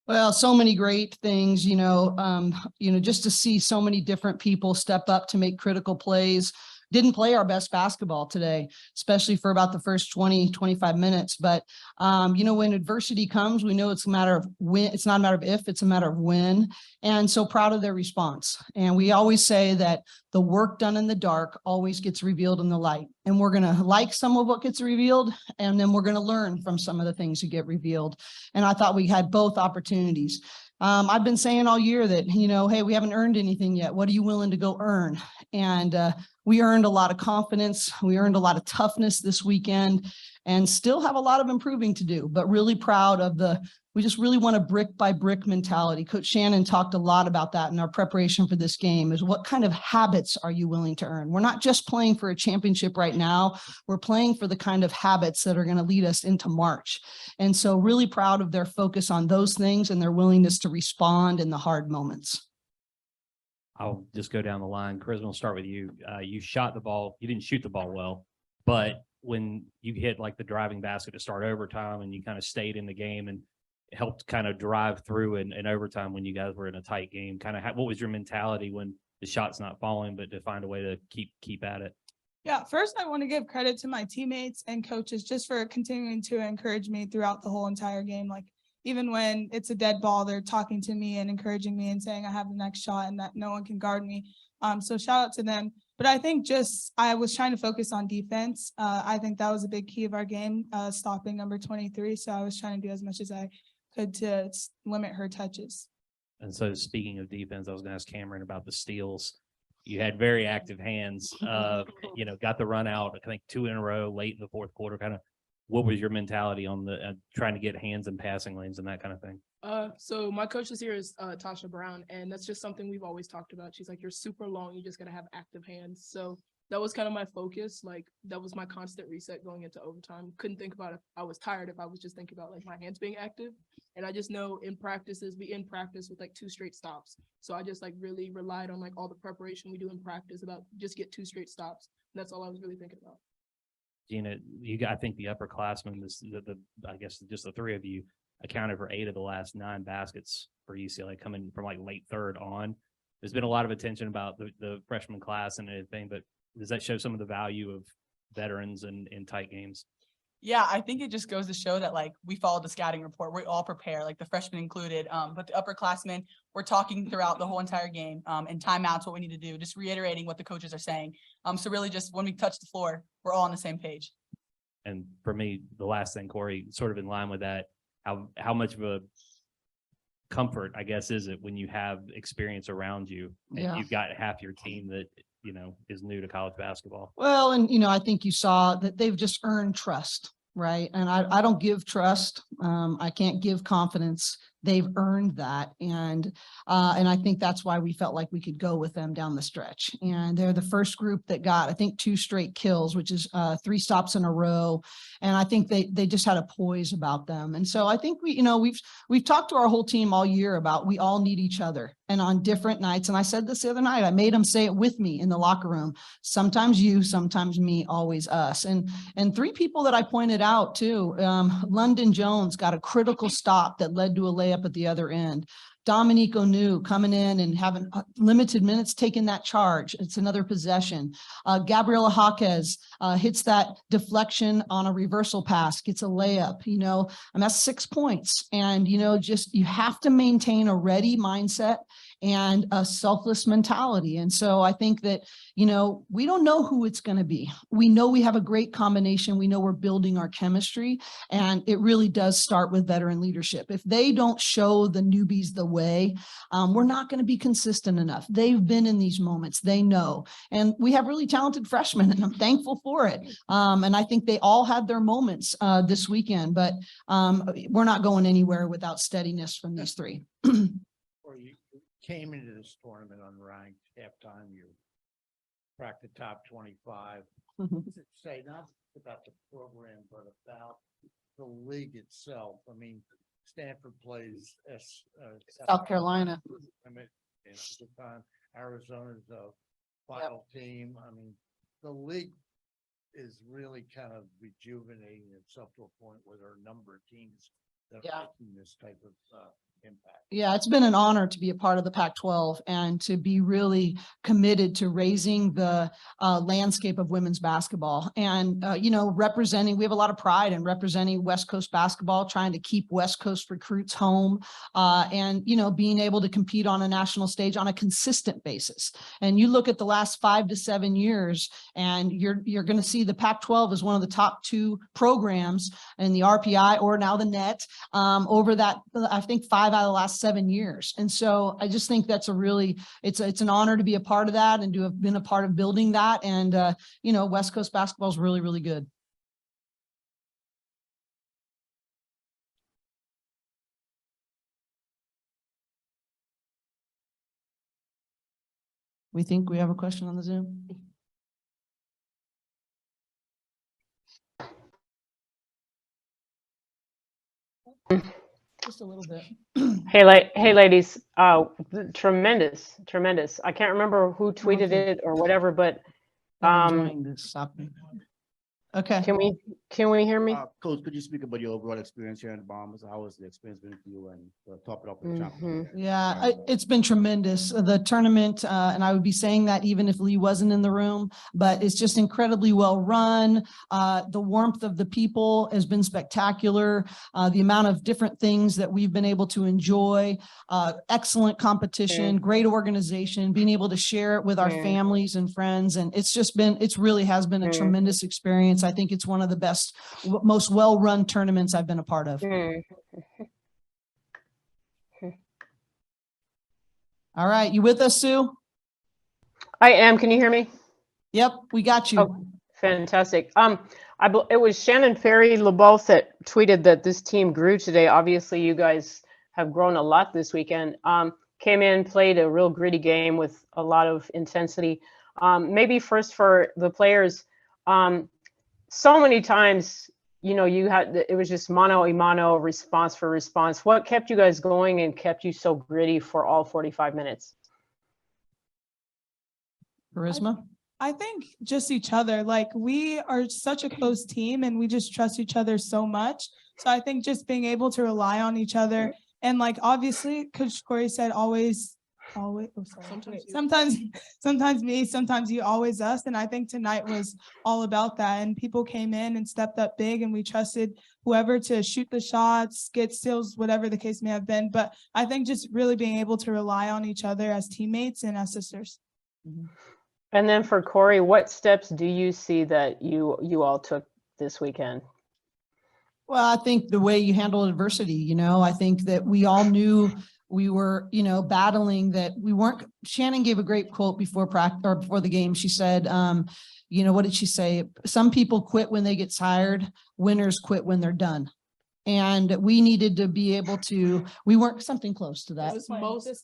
Well, so many great things, just to see so many different people step up to make critical plays. Didn't play our best basketball today, especially for about the first 20, 25 minutes. But, when adversity comes, we know it's a matter of when. It's not a matter of if, it's a matter of when. And so proud of their response. And we always say that the work done in the dark always gets revealed in the light. And we're going to like some of what gets revealed, and then we're going to learn from some of the things that get revealed. And I thought we had both opportunities. I've been saying all year that, hey, we haven't earned anything yet. What are you willing to go earn? And we earned a lot of confidence. We earned a lot of toughness this weekend, and still have a lot of improving to do, but really proud of we just really want a brick by brick mentality. Coach Shannon talked a lot about that in our preparation for this game, is what kind of habits are you willing to earn? We're not just playing for a championship right now. We're playing for the kind of habits that are going to lead us into March. And so really proud of their focus on those things and their willingness to respond in the hard moments. I'll just go down the line. Charisma, we'll start with you. You shot the ball. You didn't shoot the ball well, but when you hit like the driving basket to start overtime and you kind of stayed in the game and helped kind of drive through in overtime when you guys were in a tight game, kind of what was your mentality when the shot's not falling, but to find a way to keep at it? Yeah, first I want to give credit to my teammates and coaches just for continuing to encourage me throughout the whole entire game. Like, even when it's a dead ball, they're talking to me and encouraging me and saying I have the next shot and that no one can guard me. So shout out to them. But I think I was trying to focus on defense. I think that was a big key of our game, stopping number 23. So I was trying to do as much as I could to limit her touches. And so speaking of defense, I was going to ask Camryn about the steals. You had very active hands, got the run out, I think 2 in a row late in the fourth quarter. Kind of what was your mentality on the trying to get hands in passing lanes and that kind of thing? So my coach this year is Tasha Brown, and that's just something we've always talked about. She's like, you're super long. You just got to have active hands. So that was kind of my focus. Like, that was my constant reset going into overtime. Couldn't think about if I was tired, if I was just thinking about like my hands being active. And I just know we in practice with like 2 straight stops. So I just like really relied on like all the preparation we do in practice about just get 2 straight stops. And that's all I was really thinking about. Gina, I think the upperclassmen, I guess just the 3 of you, accounted for 8 of the last 9 baskets for UCLA coming from like late third on. There's been a lot of attention about the freshman class and everything, but does that show some of the value of veterans in tight games? Yeah, I think it just goes to show that like we followed the scouting report. We all prepare, like the freshmen included, but the upperclassmen, we're talking throughout the whole entire game, and timeouts, what we need to do, just reiterating what the coaches are saying. So really just when we touch the floor, we're all on the same page. And for me, the last thing, Cori, sort of in line with that, how much of a comfort, I guess, is it when you have experience around you and you've got half your team that, is new to college basketball? Well, and, I think you saw that they've just earned trust, right? And I don't give trust. I can't give confidence. They've earned that. And I think that's why we felt like we could go with them down the stretch. And they're the first group that got, I think, 2 straight kills, which is 3 stops in a row. And I think they just had a poise about them. And so I think we've talked to our whole team all year about we all need each other. And on different nights, and I said this the other night, I made them say it with me in the locker room. Sometimes you, sometimes me, always us. And 3 people that I pointed out too, London Jones got a critical stop that led to a layup at the other end. Dominique Onu coming in and having limited minutes, taking that charge. It's another possession. Gabriela Jaquez hits that deflection on a reversal pass, gets a layup, and that's 6 points. And, just you have to maintain a ready mindset and a selfless mentality. And so I think that, we don't know who it's going to be. We know we have a great combination. We know we're building our chemistry, and it really does start with veteran leadership. If they don't show the newbies the way, we're not going to be consistent enough. They've been in these moments. They know, and we have really talented freshmen, and I'm thankful for it. And I think they all had their moments this weekend, but we're not going anywhere without steadiness from these 3. Or you came into this tournament unranked. Halftime, you cracked the top 25. Say not about the program, but about the league itself. I mean, Stanford plays South Carolina. I mean, at the time, Arizona's a final team. I mean, the league is really kind of rejuvenating itself to a point where there are a number of teams that are making this type of impact. Yeah, it's been an honor to be a part of the Pac-12 and to be really committed to raising the landscape of women's basketball. And, you know, we have a lot of pride in representing West Coast basketball, trying to keep West Coast recruits home and, you know, being able to compete on a national stage on a consistent basis. And you look at the last 5 to 7 years, and you're going to see the Pac-12 is one of the top 2 programs in the RPI or now the net over that, I think 5 out of the last 7 years. And so I just think that's it's an honor to be a part of that and to have been a part of building that. And, you know, West Coast basketball is really, really good. We think we have a question on the Zoom. Just a little bit. Hey, ladies. Tremendous. I can't remember who tweeted it or whatever, but I'm enjoying this. Okay. can we hear me? Coach, could you speak about your overall experience here in the Bombers? How has the experience been for you, and top it up with the championship? Yeah, it's been tremendous. The tournament, and I would be saying that even if Lee wasn't in the room, but it's just incredibly well run. The warmth of the people has been spectacular. The amount of different things that we've been able to enjoy, excellent competition, great organization, being able to share it with our families and friends. And it really has been a tremendous experience. I think it's one of the best, most well-run tournaments I've been a part of. All right. You with us, Sue? I am. Can you hear me? Yep. We got you. Oh, fantastic. It was Shannon Ferry LeBeouf that tweeted that this team grew today. Obviously, you guys have grown a lot this weekend. Came in, played a real gritty game with a lot of intensity. Maybe first for the players, so many times, you know, it was just mano a mano, response for response. What kept you guys going and kept you so gritty for all 45 minutes? Charisma? I think just each other. Like, we are such a close team and we just trust each other so much. So I think just being able to rely on each other, and like, obviously Coach Cori said always, oh, sorry. Sometimes me, sometimes you, always us. And I think tonight was all about that. And people came in and stepped up big, and we trusted whoever to shoot the shots, get steals, whatever the case may have been. But I think just really being able to rely on each other as teammates and as sisters. And then for Cori, what steps do you see that you all took this weekend? Well, I think the way you handle adversity, you know, I think that we all knew we were, you know, battling, that we weren't. Shannon gave a great quote before practice or before the game. She said, you know, what did she say? Some people quit when they get tired. Winners quit when they're done. And we needed to be able to, we weren't something close to that.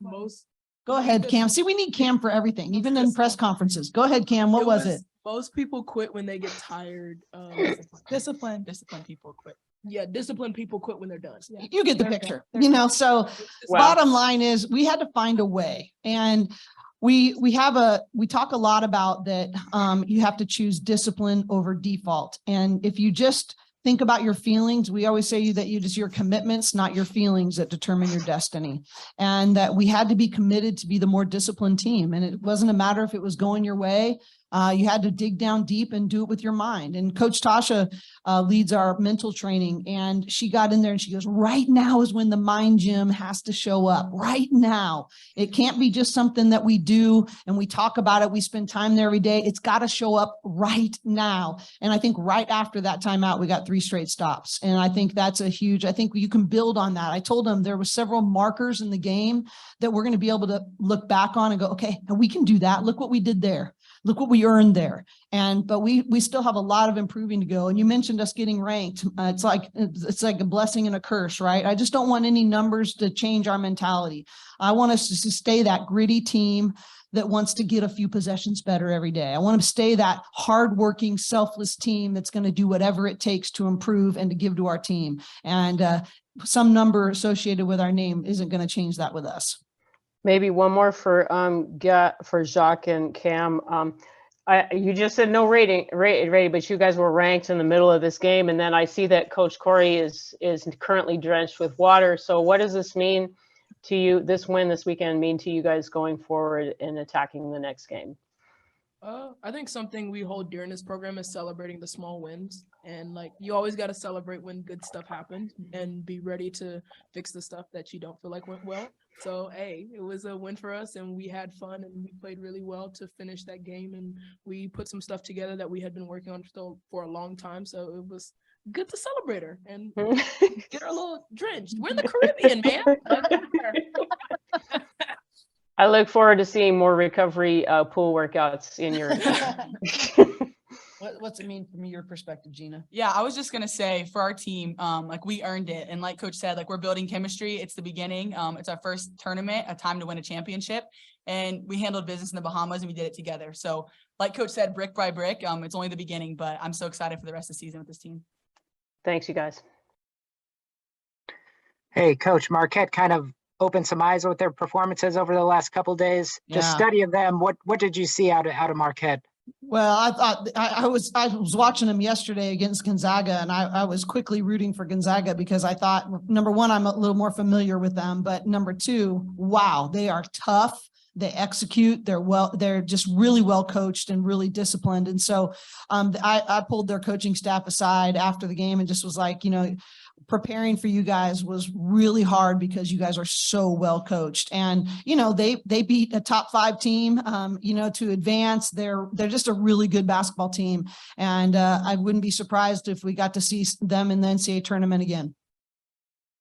Most. Go ahead, Cam. See, we need Cam for everything, even in press conferences. Go ahead, Cam. What was it? Most people quit when they get tired. Discipline people quit. Yeah, disciplined people quit when they're done. Yeah. You get the picture, you know. So bottom line is we had to find a way, and we talk a lot about that. You have to choose discipline over default. And if you just think about your feelings, we always say that it is your commitments, not your feelings, that determine your destiny. And that we had to be committed to be the more disciplined team. And it wasn't a matter if it was going your way. You had to dig down deep and do it with your mind. And Coach Tasha leads our mental training, and she got in there and she goes, right now is when the mind gym has to show up. Right now. It can't be just something that we do and we talk about it. We spend time there every day. It's got to show up right now. And I think right after that timeout, we got 3 straight stops. And I think that's a huge, I think you can build on that. I told them there were several markers in the game that we're going to be able to look back on and go, okay, we can do that. Look what we did there. Look what we earned there. But we still have a lot of improving to go. And you mentioned us getting ranked. It's like a blessing and a curse, right? I just don't want any numbers to change our mentality. I want us to stay that gritty team that wants to get a few possessions better every day. I want to stay that hardworking, selfless team that's going to do whatever it takes to improve and to give to our team. And some number associated with our name isn't going to change that with us. Maybe one more for Jacques and Cam. You just said no rating, but you guys were ranked in the middle of this game, and then I see that Coach Cori is currently drenched with water. So what does this mean to you, this win this weekend mean to you guys going forward and attacking the next game? I think something we hold dear in this program is celebrating the small wins. And like, you always got to celebrate when good stuff happened and be ready to fix the stuff that you don't feel like went well. So, hey, it was a win for us and we had fun and we played really well to finish that game. And we put some stuff together that we had been working on for a long time. So it was good to celebrate her and get her a little drenched. We're in the Caribbean, man. I look forward to seeing more recovery pool workouts in your. What's it mean from your perspective, Gina? Yeah, I was just gonna say for our team, like we earned it. And like Coach said, like we're building chemistry. It's the beginning. It's our first tournament, a time to win a championship. And we handled business in the Bahamas and we did it together. So like Coach said, brick by brick, it's only the beginning, but I'm so excited for the rest of the season with this team. Thanks, you guys. Hey, Coach, Marquette kind of opened some eyes with their performances over the last couple of days. Just Yeah. studying them, what did you see out of Marquette? Well, I thought I was watching them yesterday against Gonzaga, and I was quickly rooting for Gonzaga because I thought, number one, I'm a little more familiar with them, but number two, wow, they are tough. They execute. They're just really well coached and really disciplined. And so I pulled their coaching staff aside after the game and just was like, preparing for you guys was really hard because you guys are so well coached. And, they beat a top 5 team, to advance. They're just a really good basketball team. And I wouldn't be surprised if we got to see them in the NCAA tournament again.